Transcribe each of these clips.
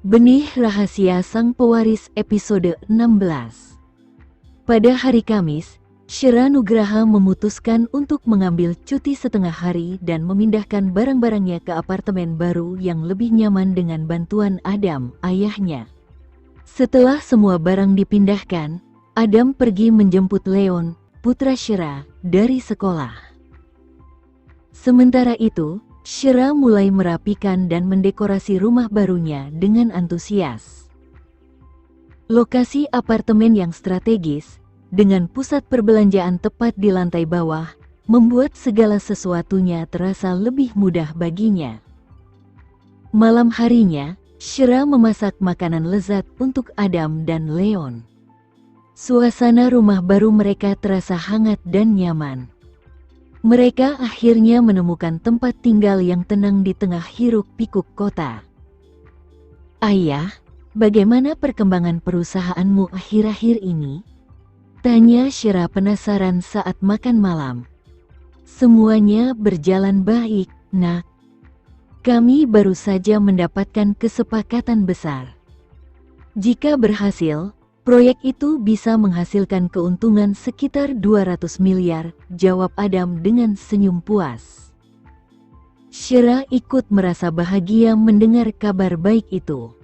Benih Rahasia Sang Pewaris episode 16. Pada hari Kamis, Shira Nugraha memutuskan untuk mengambil cuti setengah hari dan memindahkan barang-barangnya ke apartemen baru yang lebih nyaman dengan bantuan Adam, ayahnya. Setelah semua barang dipindahkan, Adam pergi menjemput Leon, putra Shira, dari sekolah. Sementara itu, Shira mulai merapikan dan mendekorasi rumah barunya dengan antusias. Lokasi apartemen yang strategis, dengan pusat perbelanjaan tepat di lantai bawah, membuat segala sesuatunya terasa lebih mudah baginya. Malam harinya, Shira memasak makanan lezat untuk Adam dan Leon. Suasana rumah baru mereka terasa hangat dan nyaman. Mereka akhirnya menemukan tempat tinggal yang tenang di tengah hiruk-pikuk kota. "Ayah, bagaimana perkembangan perusahaanmu akhir-akhir ini?" tanya Shira penasaran saat makan malam. "Semuanya berjalan baik, Nak. Kami baru saja mendapatkan kesepakatan besar. Jika berhasil, proyek itu bisa menghasilkan keuntungan sekitar 200 miliar, jawab Adam dengan senyum puas. Shira ikut merasa bahagia mendengar kabar baik itu.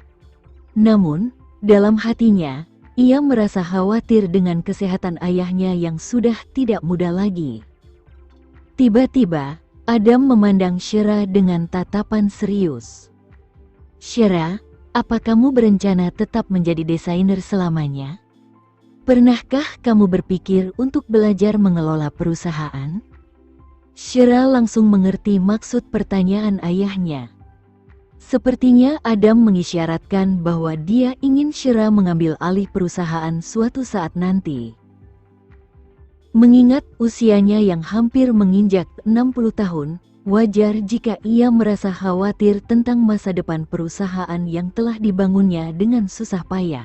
Namun, dalam hatinya, ia merasa khawatir dengan kesehatan ayahnya yang sudah tidak muda lagi. Tiba-tiba, Adam memandang Shira dengan tatapan serius. "Shira, apa kamu berencana tetap menjadi desainer selamanya? Pernahkah kamu berpikir untuk belajar mengelola perusahaan?" Shira langsung mengerti maksud pertanyaan ayahnya. Sepertinya Adam mengisyaratkan bahwa dia ingin Shira mengambil alih perusahaan suatu saat nanti. Mengingat usianya yang hampir menginjak 60 tahun, wajar jika ia merasa khawatir tentang masa depan perusahaan yang telah dibangunnya dengan susah payah.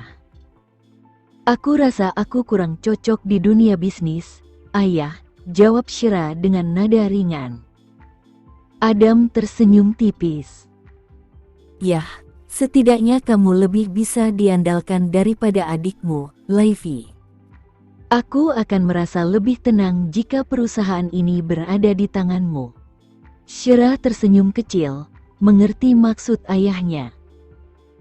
"Aku rasa aku kurang cocok di dunia bisnis, Ayah," jawab Shira dengan nada ringan. Adam tersenyum tipis. "Yah, setidaknya kamu lebih bisa diandalkan daripada adikmu, Levi. Aku akan merasa lebih tenang jika perusahaan ini berada di tanganmu." Shira tersenyum kecil, mengerti maksud ayahnya.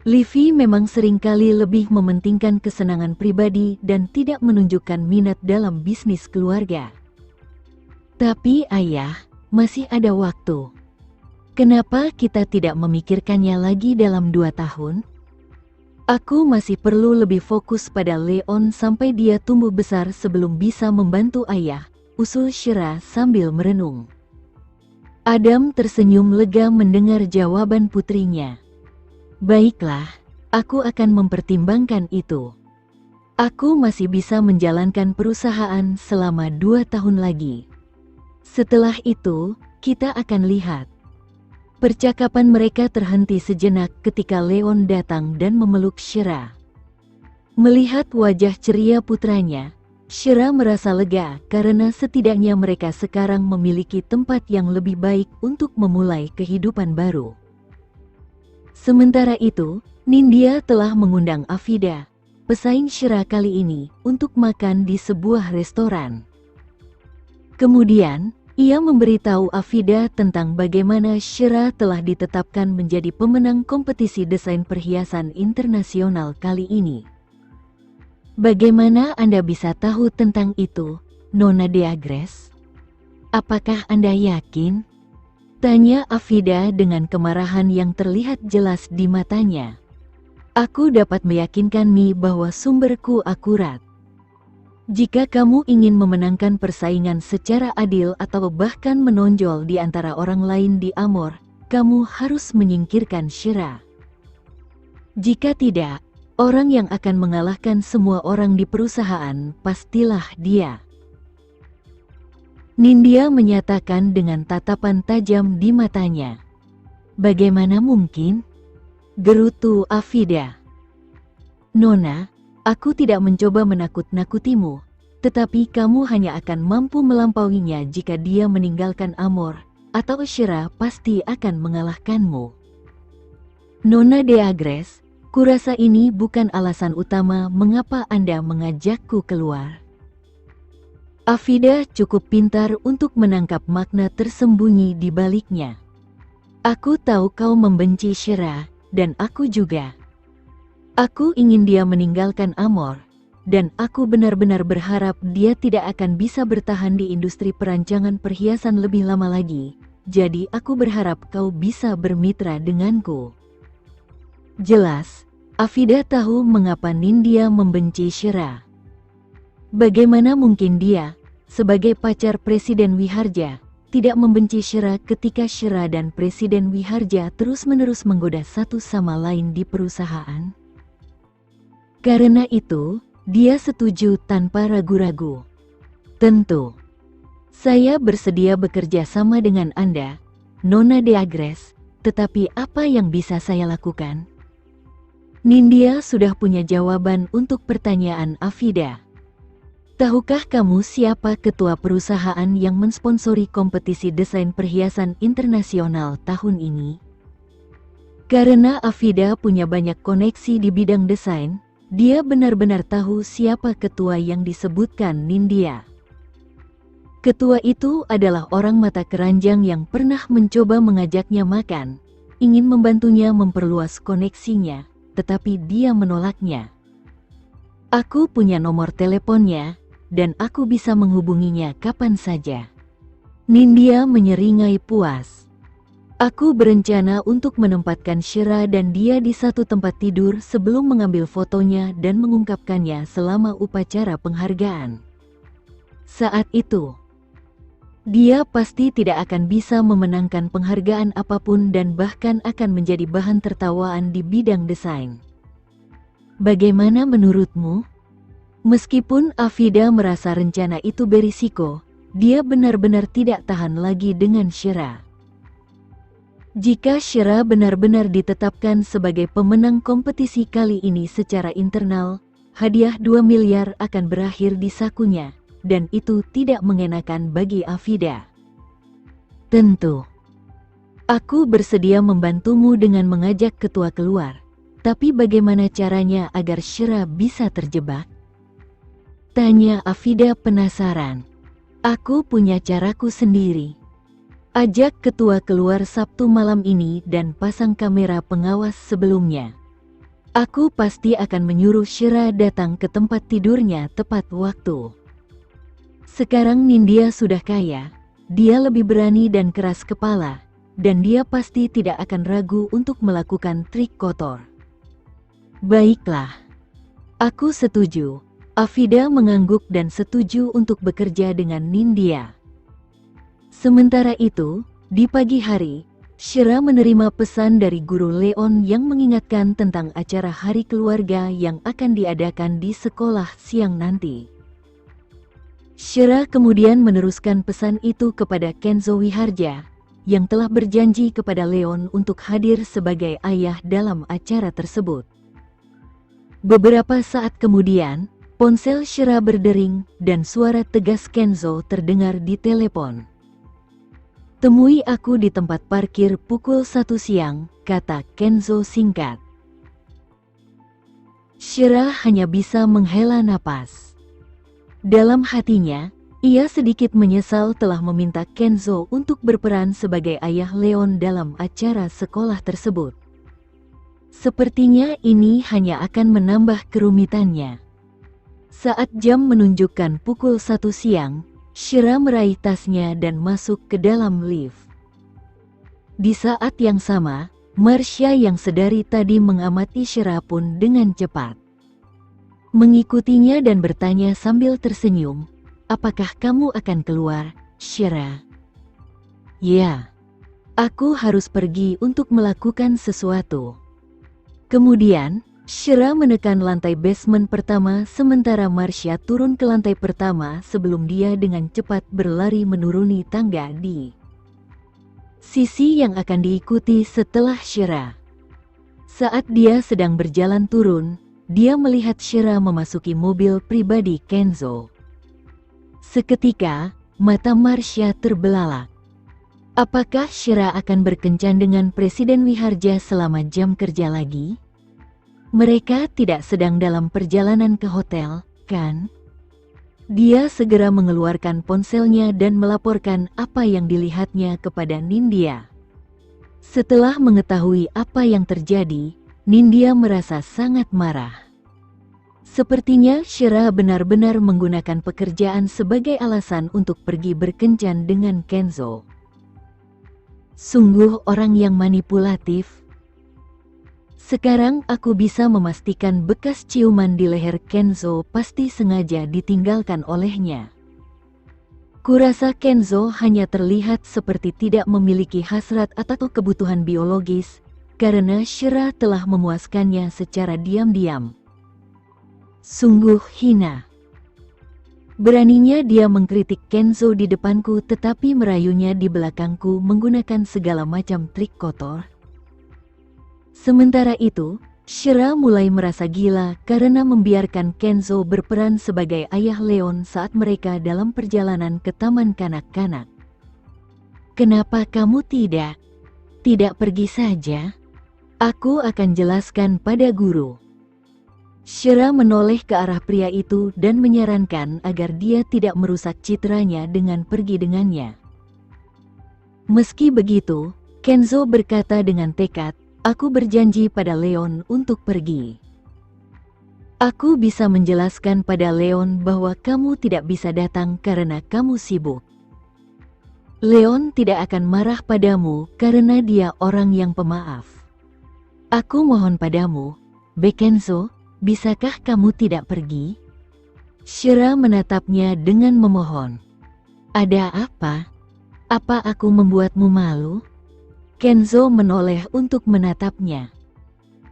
Levi memang seringkali lebih mementingkan kesenangan pribadi dan tidak menunjukkan minat dalam bisnis keluarga. "Tapi ayah, masih ada waktu. Kenapa kita tidak memikirkannya lagi dalam 2 tahun? Aku masih perlu lebih fokus pada Leon sampai dia tumbuh besar sebelum bisa membantu ayah," usul Shira sambil merenung. Adam tersenyum lega mendengar jawaban putrinya. "Baiklah, aku akan mempertimbangkan itu. Aku masih bisa menjalankan perusahaan selama 2 tahun lagi. Setelah itu, kita akan lihat." Percakapan mereka terhenti sejenak ketika Leon datang dan memeluk Shira. Melihat wajah ceria putranya, Shira merasa lega karena setidaknya mereka sekarang memiliki tempat yang lebih baik untuk memulai kehidupan baru. Sementara itu, Nindya telah mengundang Afida, pesaing Shira kali ini, untuk makan di sebuah restoran. Kemudian, ia memberitahu Afida tentang bagaimana Shira telah ditetapkan menjadi pemenang kompetisi desain perhiasan internasional kali ini. "Bagaimana Anda bisa tahu tentang itu, Nona De Agres? Apakah Anda yakin?" tanya Afida dengan kemarahan yang terlihat jelas di matanya. "Aku dapat meyakinkan Mi bahwa sumberku akurat. Jika kamu ingin memenangkan persaingan secara adil atau bahkan menonjol di antara orang lain di Amor, kamu harus menyingkirkan Shira. Jika tidak, orang yang akan mengalahkan semua orang di perusahaan pastilah dia." Nindya menyatakan dengan tatapan tajam di matanya. "Bagaimana mungkin?" gerutu Afida. "Nona, aku tidak mencoba menakut-nakutimu, tetapi kamu hanya akan mampu melampauinya jika dia meninggalkan Amor, atau Shira pasti akan mengalahkanmu." Nona De Agres, Kurasa ini bukan alasan utama mengapa Anda mengajakku keluar. Afida cukup pintar untuk menangkap makna tersembunyi di baliknya. Aku tahu kau membenci Shira, dan aku juga. Aku ingin dia meninggalkan Amor, dan aku benar-benar berharap dia tidak akan bisa bertahan di industri perancangan perhiasan lebih lama lagi. Jadi aku berharap kau bisa bermitra denganku. Jelas, Afida tahu mengapa Nindya membenci Shira. Bagaimana mungkin dia, sebagai pacar Presiden Wiharja, tidak membenci Shira ketika Shira dan Presiden Wiharja terus-menerus menggoda satu sama lain di perusahaan? Karena itu, dia setuju tanpa ragu-ragu. Tentu. Saya bersedia bekerja sama dengan Anda, Nona de Agres, tetapi apa yang bisa saya lakukan? Nindya sudah punya jawaban untuk pertanyaan Afida. Tahukah kamu siapa ketua perusahaan yang mensponsori kompetisi desain perhiasan internasional tahun ini? Karena Afida punya banyak koneksi di bidang desain, dia benar-benar tahu siapa ketua yang disebutkan Nindya. Ketua itu adalah orang mata keranjang yang pernah mencoba mengajaknya makan, ingin membantunya memperluas koneksinya, tetapi dia menolaknya. Aku punya nomor teleponnya, dan aku bisa menghubunginya kapan saja. Nindya menyeringai puas. Aku berencana untuk menempatkan Shira dan dia di satu tempat tidur sebelum mengambil fotonya dan mengungkapkannya selama upacara penghargaan. Saat itu, dia pasti tidak akan bisa memenangkan penghargaan apapun dan bahkan akan menjadi bahan tertawaan di bidang desain. Bagaimana menurutmu? Meskipun Afida merasa rencana itu berisiko, dia benar-benar tidak tahan lagi dengan Shira. Jika Shira benar-benar ditetapkan sebagai pemenang kompetisi kali ini secara internal, hadiah 2 miliar akan berakhir di sakunya, dan itu tidak mengenakan bagi Afida. Tentu. Aku bersedia membantumu dengan mengajak ketua keluar, tapi bagaimana caranya agar Shira bisa terjebak? Tanya Afida penasaran. Aku punya caraku sendiri. Ajak ketua keluar Sabtu malam ini dan pasang kamera pengawas sebelumnya. Aku pasti akan menyuruh Shira datang ke tempat tidurnya tepat waktu. Sekarang Nindya sudah kaya, dia lebih berani dan keras kepala, dan dia pasti tidak akan ragu untuk melakukan trik kotor. Baiklah. Aku setuju. Afida mengangguk dan setuju untuk bekerja dengan Nindya. Sementara itu, di pagi hari, Shira menerima pesan dari guru Leon yang mengingatkan tentang acara hari keluarga yang akan diadakan di sekolah siang nanti. Shira kemudian meneruskan pesan itu kepada Kenzo Wiharja, yang telah berjanji kepada Leon untuk hadir sebagai ayah dalam acara tersebut. Beberapa saat kemudian, ponsel Shira berdering dan suara tegas Kenzo terdengar di telepon. Temui aku di tempat parkir pukul 1 siang, kata Kenzo singkat. Shira hanya bisa menghela napas. Dalam hatinya, ia sedikit menyesal telah meminta Kenzo untuk berperan sebagai ayah Leon dalam acara sekolah tersebut. Sepertinya ini hanya akan menambah kerumitannya. Saat jam menunjukkan pukul 1 siang, Shira meraih tasnya dan masuk ke dalam lift. Di saat yang sama, Marsha yang sedari tadi mengamati Shira pun dengan cepat mengikutinya dan bertanya sambil tersenyum, "Apakah kamu akan keluar, Shira?" "Ya, aku harus pergi untuk melakukan sesuatu." Kemudian, Shira menekan lantai basement pertama sementara Marsha turun ke lantai pertama sebelum dia dengan cepat berlari menuruni tangga di sisi yang akan diikuti setelah Shira. Saat dia sedang berjalan turun, dia melihat Shira memasuki mobil pribadi Kenzo. Seketika, mata Marsha terbelalak. Apakah Shira akan berkencan dengan Presiden Wiharja selama jam kerja lagi? Mereka tidak sedang dalam perjalanan ke hotel, kan? Dia segera mengeluarkan ponselnya dan melaporkan apa yang dilihatnya kepada Nindya. Setelah mengetahui apa yang terjadi, Nindya merasa sangat marah. Sepertinya Shira benar-benar menggunakan pekerjaan sebagai alasan untuk pergi berkencan dengan Kenzo. Sungguh orang yang manipulatif. Sekarang aku bisa memastikan bekas ciuman di leher Kenzo pasti sengaja ditinggalkan olehnya. Kurasa Kenzo hanya terlihat seperti tidak memiliki hasrat atau kebutuhan biologis, karena Shira telah memuaskannya secara diam-diam. Sungguh hina. Beraninya dia mengkritik Kenzo di depanku tetapi merayunya di belakangku menggunakan segala macam trik kotor. Sementara itu, Shira mulai merasa gila karena membiarkan Kenzo berperan sebagai ayah Leon saat mereka dalam perjalanan ke taman kanak-kanak. Kenapa kamu tidak pergi saja? Aku akan jelaskan pada guru. Shira menoleh ke arah pria itu dan menyarankan agar dia tidak merusak citranya dengan pergi dengannya. Meski begitu, Kenzo berkata dengan tekad, "Aku berjanji pada Leon untuk pergi. Aku bisa menjelaskan pada Leon bahwa kamu tidak bisa datang karena kamu sibuk. Leon tidak akan marah padamu karena dia orang yang pemaaf. Aku mohon padamu, Kenzo, bisakah kamu tidak pergi?" Shira menatapnya dengan memohon. "Ada apa? Apa aku membuatmu malu?" Kenzo menoleh untuk menatapnya.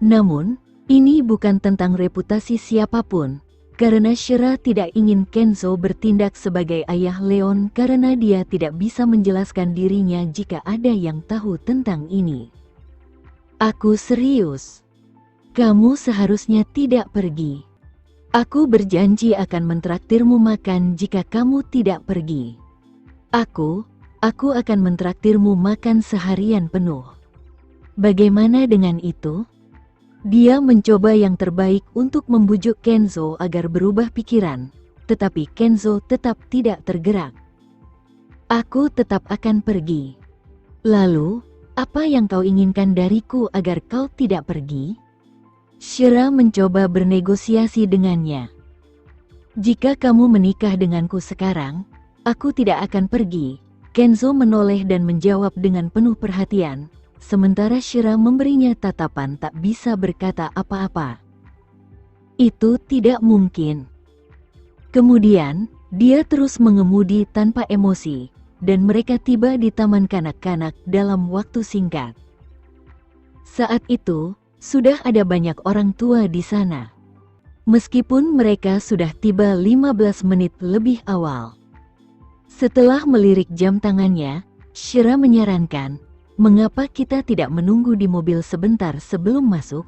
Namun, ini bukan tentang reputasi siapapun, karena Shira tidak ingin Kenzo bertindak sebagai ayah Leon karena dia tidak bisa menjelaskan dirinya jika ada yang tahu tentang ini. "Aku serius. Kamu seharusnya tidak pergi. Aku berjanji akan mentraktirmu makan jika kamu tidak pergi. Aku akan mentraktirmu makan seharian penuh. Bagaimana dengan itu?" Dia mencoba yang terbaik untuk membujuk Kenzo agar berubah pikiran, tetapi Kenzo tetap tidak tergerak. "Aku tetap akan pergi. Lalu, apa yang kau inginkan dariku agar kau tidak pergi?" Shira mencoba bernegosiasi dengannya. "Jika kamu menikah denganku sekarang, aku tidak akan pergi." Kenzo menoleh dan menjawab dengan penuh perhatian, sementara Shira memberinya tatapan tak bisa berkata apa-apa. "Itu tidak mungkin." Kemudian, dia terus mengemudi tanpa emosi, dan mereka tiba di taman kanak-kanak dalam waktu singkat. Saat itu, sudah ada banyak orang tua di sana. Meskipun mereka sudah tiba 15 menit lebih awal. Setelah melirik jam tangannya, Shira menyarankan, "Mengapa kita tidak menunggu di mobil sebentar sebelum masuk?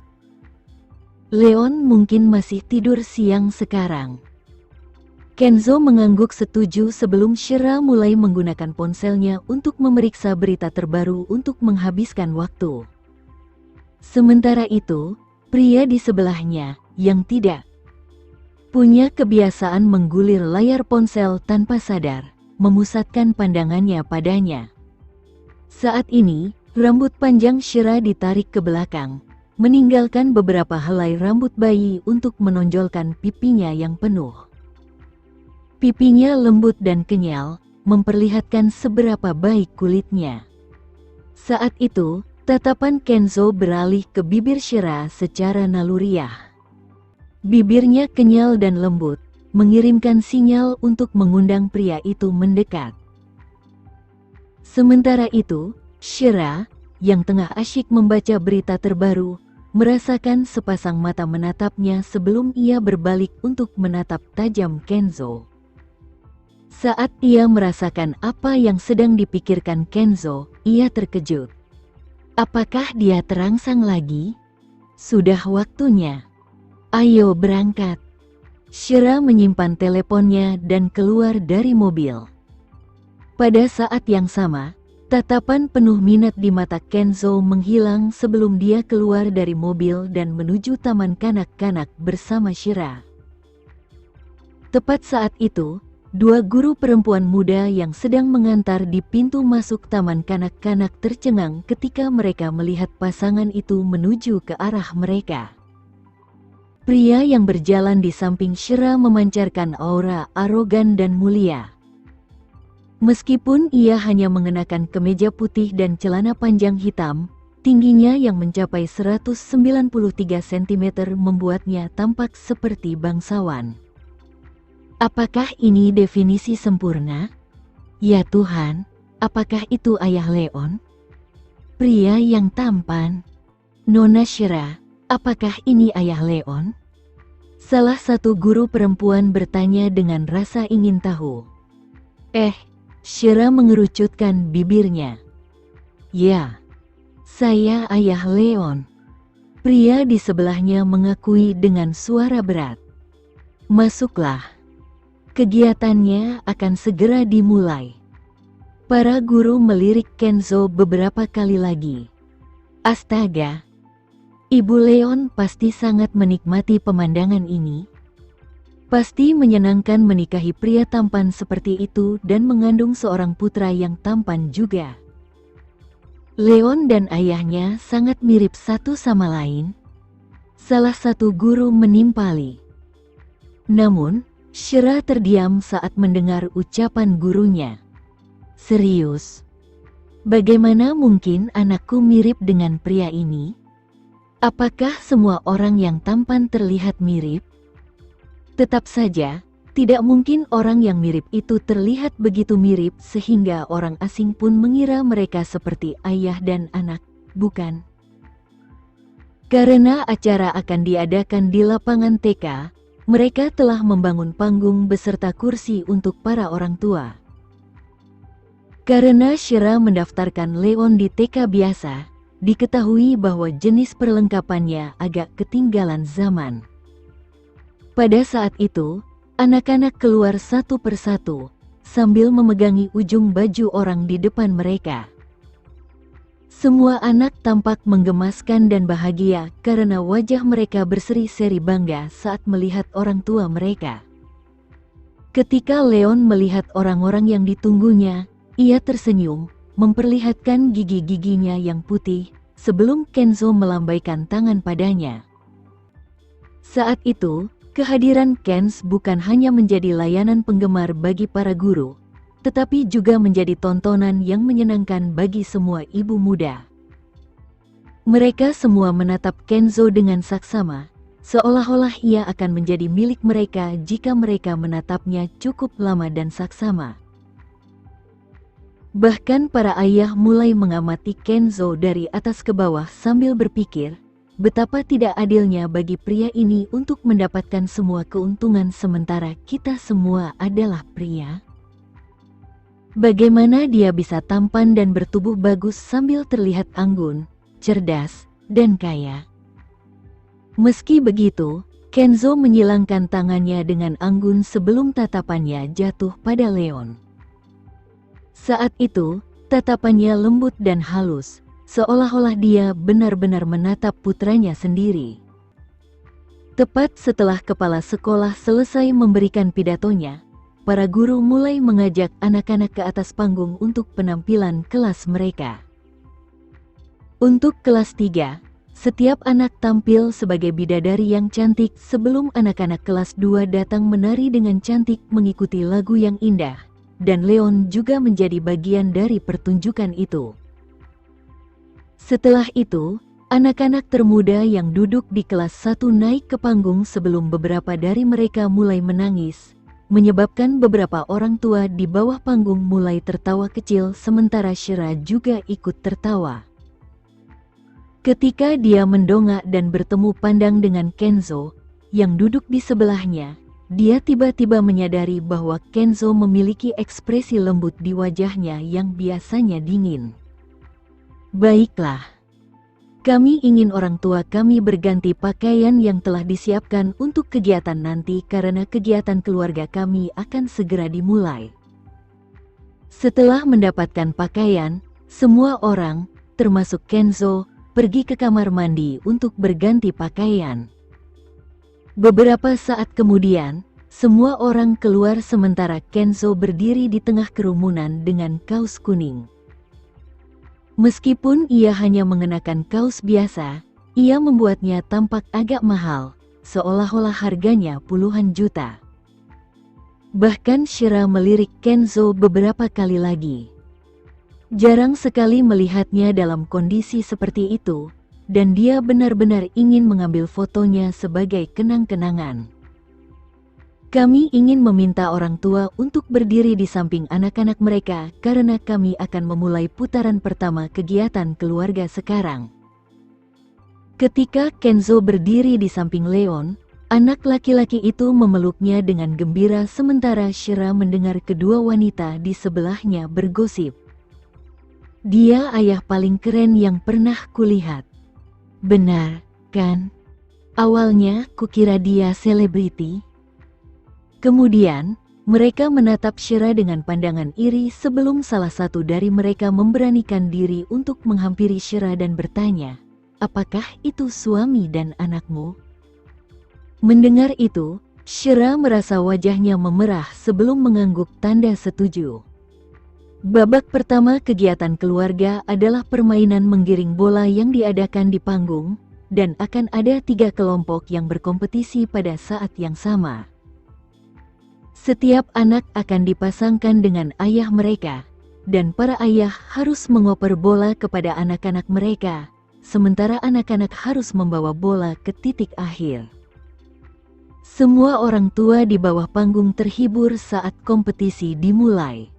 Leon mungkin masih tidur siang sekarang." Kenzo mengangguk setuju sebelum Shira mulai menggunakan ponselnya untuk memeriksa berita terbaru untuk menghabiskan waktu. Sementara itu, pria di sebelahnya, yang tidak punya kebiasaan menggulir layar ponsel tanpa sadar, memusatkan pandangannya padanya. Saat ini, rambut panjang Shira ditarik ke belakang, meninggalkan beberapa helai rambut bayi untuk menonjolkan pipinya yang penuh. Pipinya lembut dan kenyal, memperlihatkan seberapa baik kulitnya. Saat itu, tatapan Kenzo beralih ke bibir Shira secara naluriah. Bibirnya kenyal dan lembut, mengirimkan sinyal untuk mengundang pria itu mendekat. Sementara itu, Shira, yang tengah asyik membaca berita terbaru, merasakan sepasang mata menatapnya sebelum ia berbalik untuk menatap tajam Kenzo. Saat ia merasakan apa yang sedang dipikirkan Kenzo, ia terkejut. Apakah dia terangsang lagi? Sudah waktunya. Ayo berangkat. Shira menyimpan teleponnya dan keluar dari mobil. Pada saat yang sama, Tatapan penuh minat di mata Kenzo menghilang sebelum dia keluar dari mobil dan menuju taman kanak-kanak bersama Shira. Tepat saat itu, dua guru perempuan muda yang sedang mengantar di pintu masuk taman kanak-kanak tercengang ketika mereka melihat pasangan itu menuju ke arah mereka. Pria yang berjalan di samping Shira memancarkan aura arogan dan mulia. Meskipun ia hanya mengenakan kemeja putih dan celana panjang hitam, tingginya yang mencapai 193 cm membuatnya tampak seperti bangsawan. Apakah ini definisi sempurna? Ya Tuhan, apakah itu ayah Leon? Pria yang tampan. Nona Shira, apakah ini ayah Leon? Salah satu guru perempuan bertanya dengan rasa ingin tahu. Shira mengerucutkan bibirnya. Ya, saya ayah Leon. Pria di sebelahnya mengakui dengan suara berat. Masuklah. Kegiatannya akan segera dimulai. Para guru melirik Kenzo beberapa kali lagi. Astaga, Ibu Leon pasti sangat menikmati pemandangan ini. Pasti menyenangkan menikahi pria tampan seperti itu dan mengandung seorang putra yang tampan juga. Leon dan ayahnya sangat mirip satu sama lain. Salah satu guru menimpali. Namun, Shira terdiam saat mendengar ucapan gurunya. Serius? Bagaimana mungkin anakku mirip dengan pria ini? Apakah semua orang yang tampan terlihat mirip? Tetap saja, tidak mungkin orang yang mirip itu terlihat begitu mirip sehingga orang asing pun mengira mereka seperti ayah dan anak, bukan? Karena acara akan diadakan di lapangan TK, mereka telah membangun panggung beserta kursi untuk para orang tua. Karena Shira mendaftarkan Leon di TK biasa, diketahui bahwa jenis perlengkapannya agak ketinggalan zaman. Pada saat itu, anak-anak keluar satu persatu, sambil memegangi ujung baju orang di depan mereka. Semua anak tampak menggemaskan dan bahagia karena wajah mereka berseri-seri bangga saat melihat orang tua mereka. Ketika Leon melihat orang-orang yang ditunggunya, ia tersenyum, memperlihatkan gigi-giginya yang putih, sebelum Kenzo melambaikan tangan padanya. Saat itu, kehadiran Kenz bukan hanya menjadi layanan penggemar bagi para guru, tetapi juga menjadi tontonan yang menyenangkan bagi semua ibu muda. Mereka semua menatap Kenzo dengan saksama, seolah-olah ia akan menjadi milik mereka jika mereka menatapnya cukup lama dan saksama. Bahkan para ayah mulai mengamati Kenzo dari atas ke bawah sambil berpikir, betapa tidak adilnya bagi pria ini untuk mendapatkan semua keuntungan sementara kita semua adalah pria. Bagaimana dia bisa tampan dan bertubuh bagus sambil terlihat anggun, cerdas, dan kaya? Meski begitu, Kenzo menyilangkan tangannya dengan anggun sebelum tatapannya jatuh pada Leon. Saat itu, tatapannya lembut dan halus, seolah-olah dia benar-benar menatap putranya sendiri. Tepat setelah kepala sekolah selesai memberikan pidatonya, para guru mulai mengajak anak-anak ke atas panggung untuk penampilan kelas mereka. Untuk kelas 3, setiap anak tampil sebagai bidadari yang cantik sebelum anak-anak kelas 2 datang menari dengan cantik mengikuti lagu yang indah, dan Leon juga menjadi bagian dari pertunjukan itu. Setelah itu, anak-anak termuda yang duduk di kelas 1 naik ke panggung sebelum beberapa dari mereka mulai menangis, menyebabkan beberapa orang tua di bawah panggung mulai tertawa kecil sementara Shira juga ikut tertawa. Ketika dia mendongak dan bertemu pandang dengan Kenzo, yang duduk di sebelahnya, dia tiba-tiba menyadari bahwa Kenzo memiliki ekspresi lembut di wajahnya yang biasanya dingin. Baiklah. Kami ingin orang tua kami berganti pakaian yang telah disiapkan untuk kegiatan nanti karena kegiatan keluarga kami akan segera dimulai. Setelah mendapatkan pakaian, Semua orang, termasuk Kenzo, pergi ke kamar mandi untuk berganti pakaian. Beberapa saat kemudian, semua orang keluar sementara Kenzo berdiri di tengah kerumunan dengan kaos kuning. Meskipun ia hanya mengenakan kaos biasa, ia membuatnya tampak agak mahal, seolah-olah harganya puluhan juta. Bahkan Shira melirik Kenzo beberapa kali lagi. Jarang sekali melihatnya dalam kondisi seperti itu, dan dia benar-benar ingin mengambil fotonya sebagai kenang-kenangan. Kami ingin meminta orang tua untuk berdiri di samping anak-anak mereka karena kami akan memulai putaran pertama kegiatan keluarga sekarang. Ketika Kenzo berdiri di samping Leon, anak laki-laki itu memeluknya dengan gembira sementara Shira mendengar kedua wanita di sebelahnya bergosip. Dia ayah paling keren yang pernah kulihat. Benar, kan? Awalnya kukira dia selebriti. Kemudian, mereka menatap Shira dengan pandangan iri sebelum salah satu dari mereka memberanikan diri untuk menghampiri Shira dan bertanya, "Apakah itu suami dan anakmu?" Mendengar itu, Shira merasa wajahnya memerah sebelum mengangguk tanda setuju. Babak pertama kegiatan keluarga adalah permainan menggiring bola yang diadakan di panggung, dan akan ada 3 kelompok yang berkompetisi pada saat yang sama. Setiap anak akan dipasangkan dengan ayah mereka, dan para ayah harus mengoper bola kepada anak-anak mereka, sementara anak-anak harus membawa bola ke titik akhir. Semua orang tua di bawah panggung terhibur saat kompetisi dimulai.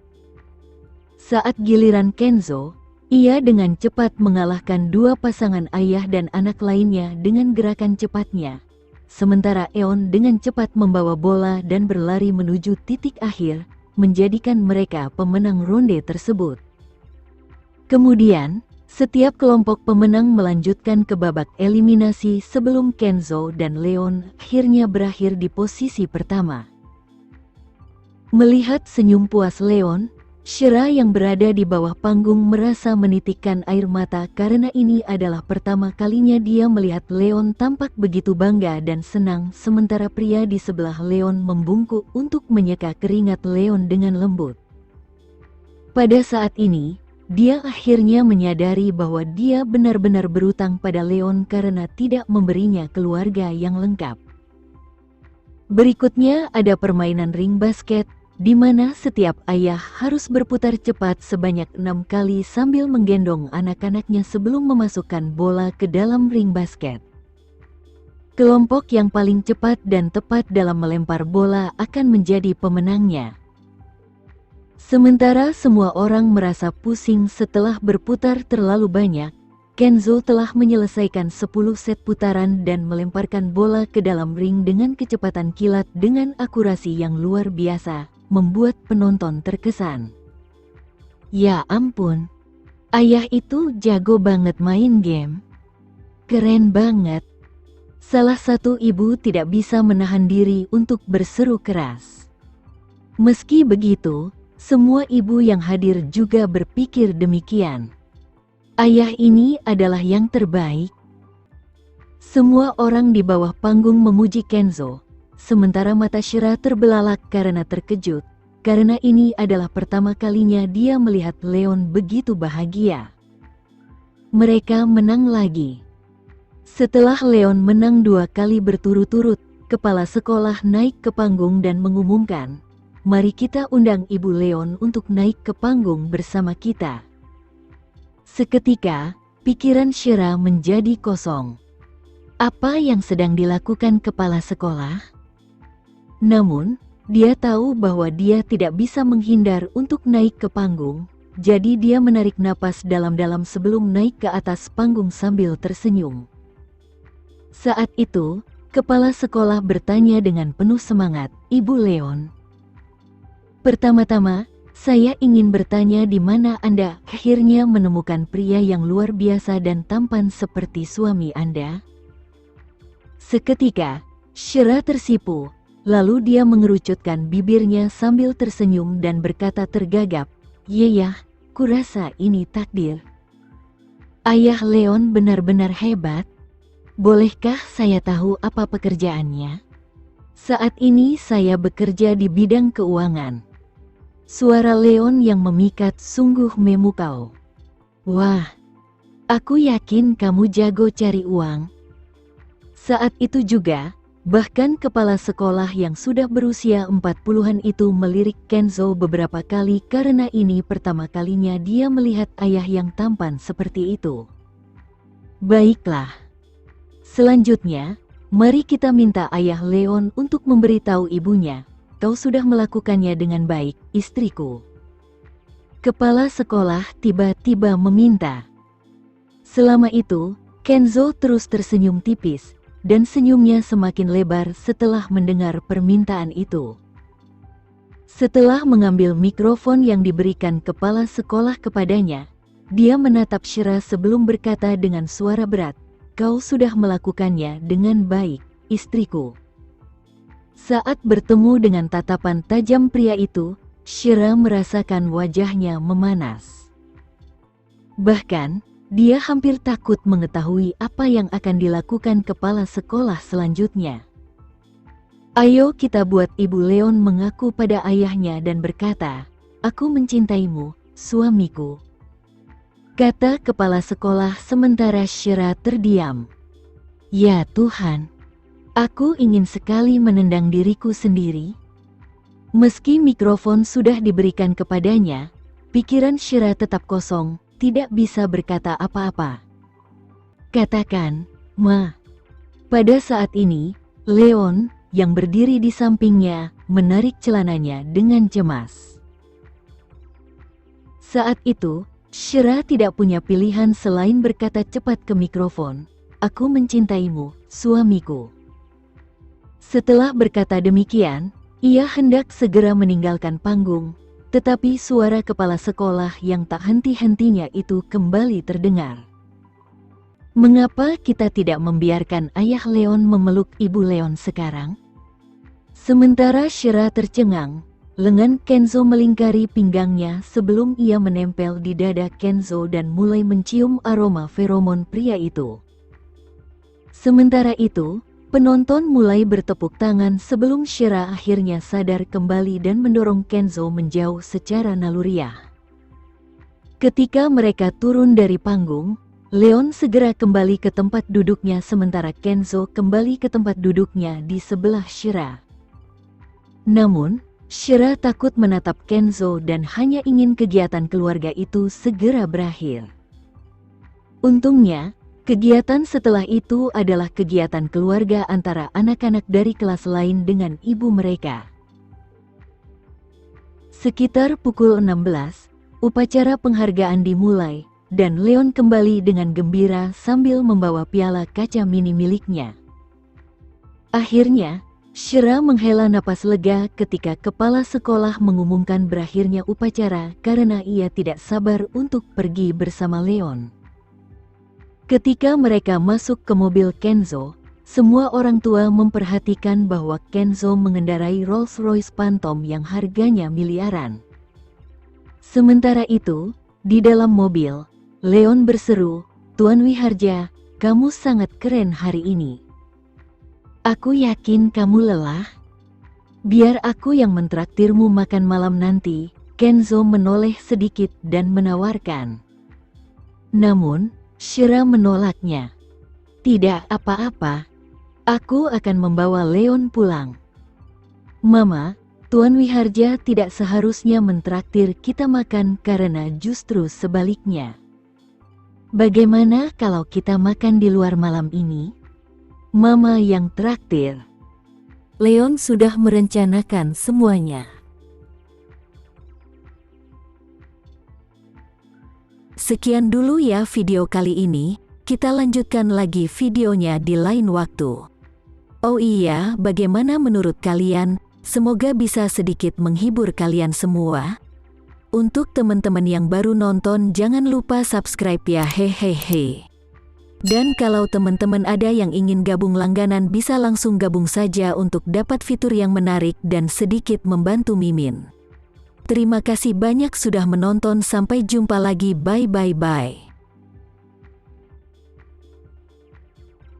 Saat giliran Kenzo, ia dengan cepat mengalahkan 2 pasangan ayah dan anak lainnya dengan gerakan cepatnya. Sementara Eon dengan cepat membawa bola dan berlari menuju titik akhir, menjadikan mereka pemenang ronde tersebut. Kemudian, setiap kelompok pemenang melanjutkan ke babak eliminasi sebelum Kenzo dan Leon akhirnya berakhir di posisi pertama. Melihat senyum puas Leon, Shira yang berada di bawah panggung merasa menitikkan air mata karena ini adalah pertama kalinya dia melihat Leon tampak begitu bangga dan senang sementara pria di sebelah Leon membungkuk untuk menyeka keringat Leon dengan lembut. Pada saat ini, dia akhirnya menyadari bahwa dia benar-benar berutang pada Leon karena tidak memberinya keluarga yang lengkap. Berikutnya ada permainan ring basket, di mana setiap ayah harus berputar cepat sebanyak 6 kali sambil menggendong anak-anaknya sebelum memasukkan bola ke dalam ring basket. Kelompok yang paling cepat dan tepat dalam melempar bola akan menjadi pemenangnya. Sementara semua orang merasa pusing setelah berputar terlalu banyak, Kenzo telah menyelesaikan 10 set putaran dan melemparkan bola ke dalam ring dengan kecepatan kilat dengan akurasi yang luar biasa, membuat penonton terkesan. Ya ampun, ayah itu jago banget main game. Keren banget. Salah satu ibu tidak bisa menahan diri untuk berseru keras. Meski begitu, semua ibu yang hadir juga berpikir demikian. Ayah ini adalah yang terbaik. Semua orang di bawah panggung memuji Kenzo. Sementara mata Shira terbelalak karena terkejut, karena ini adalah pertama kalinya dia melihat Leon begitu bahagia. Mereka menang lagi. Setelah Leon menang 2 kali berturut-turut, kepala sekolah naik ke panggung dan mengumumkan, "Mari kita undang Ibu Leon untuk naik ke panggung bersama kita." Seketika, pikiran Shira menjadi kosong. Apa yang sedang dilakukan kepala sekolah? Namun, dia tahu bahwa dia tidak bisa menghindar untuk naik ke panggung, jadi dia menarik napas dalam-dalam sebelum naik ke atas panggung sambil tersenyum. Saat itu, kepala sekolah bertanya dengan penuh semangat, "Ibu Leon, pertama-tama, saya ingin bertanya di mana Anda akhirnya menemukan pria yang luar biasa dan tampan seperti suami Anda?" Seketika, Shira tersipu. Lalu dia mengerucutkan bibirnya sambil tersenyum dan berkata tergagap, "Iya, kurasa ini takdir. Ayah Leon benar-benar hebat. Bolehkah saya tahu apa pekerjaannya? Saat ini saya bekerja di bidang keuangan. Suara Leon yang memikat sungguh memukau. Wah, aku yakin kamu jago cari uang. Saat itu juga, bahkan kepala sekolah yang sudah berusia 40-an itu melirik Kenzo beberapa kali karena ini pertama kalinya dia melihat ayah yang tampan seperti itu. Baiklah. Selanjutnya, mari kita minta ayah Leon untuk memberitahu ibunya, kau sudah melakukannya dengan baik, istriku. Kepala sekolah tiba-tiba meminta. Selama itu, Kenzo terus tersenyum tipis, dan senyumnya semakin lebar setelah mendengar permintaan itu. Setelah mengambil mikrofon yang diberikan kepala sekolah kepadanya, dia menatap Shira sebelum berkata dengan suara berat, kau sudah melakukannya dengan baik, istriku. Saat bertemu dengan tatapan tajam pria itu, Shira merasakan wajahnya memanas. Bahkan, dia hampir takut mengetahui apa yang akan dilakukan kepala sekolah selanjutnya. Ayo kita buat Ibu Leon mengaku pada ayahnya dan berkata, aku mencintaimu, suamiku. Kata kepala sekolah sementara Shira terdiam. Ya Tuhan, aku ingin sekali menendang diriku sendiri. Meski mikrofon sudah diberikan kepadanya, pikiran Shira tetap kosong, tidak bisa berkata apa-apa. Katakan, Ma. Pada saat ini, Leon, yang berdiri di sampingnya, menarik celananya dengan cemas. Saat itu, Shira tidak punya pilihan selain berkata cepat ke mikrofon, aku mencintaimu, suamiku. Setelah berkata demikian, ia hendak segera meninggalkan panggung, tetapi suara kepala sekolah yang tak henti-hentinya itu kembali terdengar. Mengapa kita tidak membiarkan ayah Leon memeluk ibu Leon sekarang? Sementara Shira tercengang, lengan Kenzo melingkari pinggangnya sebelum ia menempel di dada Kenzo dan mulai mencium aroma feromon pria itu. Sementara itu, penonton mulai bertepuk tangan sebelum Shira akhirnya sadar kembali dan mendorong Kenzo menjauh secara naluriah. Ketika mereka turun dari panggung, Leon segera kembali ke tempat duduknya sementara Kenzo kembali ke tempat duduknya di sebelah Shira. Namun, Shira takut menatap Kenzo dan hanya ingin kegiatan keluarga itu segera berakhir. Untungnya, kegiatan setelah itu adalah kegiatan keluarga antara anak-anak dari kelas lain dengan ibu mereka. Sekitar pukul 16, upacara penghargaan dimulai, dan Leon kembali dengan gembira sambil membawa piala kaca mini miliknya. Akhirnya, Shira menghela napas lega ketika kepala sekolah mengumumkan berakhirnya upacara karena ia tidak sabar untuk pergi bersama Leon. Ketika mereka masuk ke mobil Kenzo, semua orang tua memperhatikan bahwa Kenzo mengendarai Rolls-Royce Phantom yang harganya miliaran. Sementara itu, di dalam mobil, Leon berseru, Tuan Wiharja, kamu sangat keren hari ini. Aku yakin kamu lelah. Biar aku yang mentraktirmu makan malam nanti, Kenzo menoleh sedikit dan menawarkan. Namun, Shira menolaknya. Tidak apa-apa. Aku akan membawa Leon pulang. Mama, Tuan Wiharja tidak seharusnya mentraktir kita makan karena justru sebaliknya. Bagaimana kalau kita makan di luar malam ini? Mama yang traktir. Leon sudah merencanakan semuanya. Sekian dulu ya video kali ini, kita lanjutkan lagi videonya di lain waktu. Oh iya, bagaimana menurut kalian? Semoga bisa sedikit menghibur kalian semua. Untuk teman-teman yang baru nonton, jangan lupa subscribe ya, hehehe. Dan kalau teman-teman ada yang ingin gabung langganan bisa langsung gabung saja untuk dapat fitur yang menarik dan sedikit membantu Mimin. Terima kasih banyak sudah menonton, sampai jumpa lagi, bye bye bye.